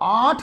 8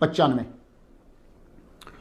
95۔